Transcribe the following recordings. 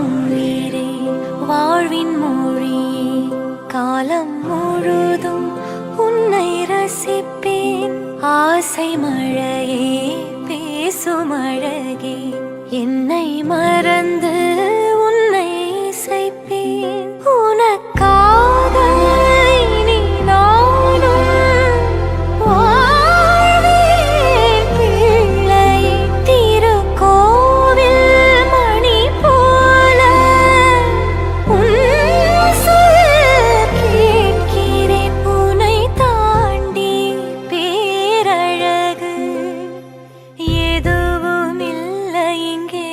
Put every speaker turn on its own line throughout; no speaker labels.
உயிரே வாழ்வின் மொழியே காலம் முழுதும் உன்னை ரசிப்பேன். ஆசை மழையே பேசும் அழகே என்னை மறந்து உன்னை இசைப்பேன். உனக்காக இனி நானும் வாழ்வேன் பிள்ளையே. திருக்கோவில் மணி போல உன் சொல் கேட்கிறேன். உன்னை தாண்டி பேரழகு எதுவும் இல்லை இங்கே.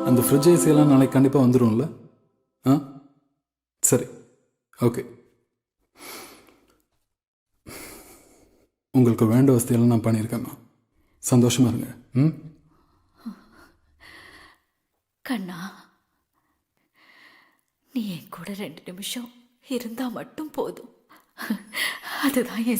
அந்த ஃப்ரிட்ஜ் ஏசியெல்லாம் நாளைக்கு கண்டிப்பாக வந்துடும்ல? ஆ சரி, ஓகே. உங்களுக்கு வேண்ட வசதியெல்லாம் நான் பண்ணியிருக்கேம்மா. சந்தோஷமாக இருங்க. ம்.
கண்ணா, நீ என் கூட 2 நிமிஷம் இருந்தா மட்டும் போதும். அதுதான் என்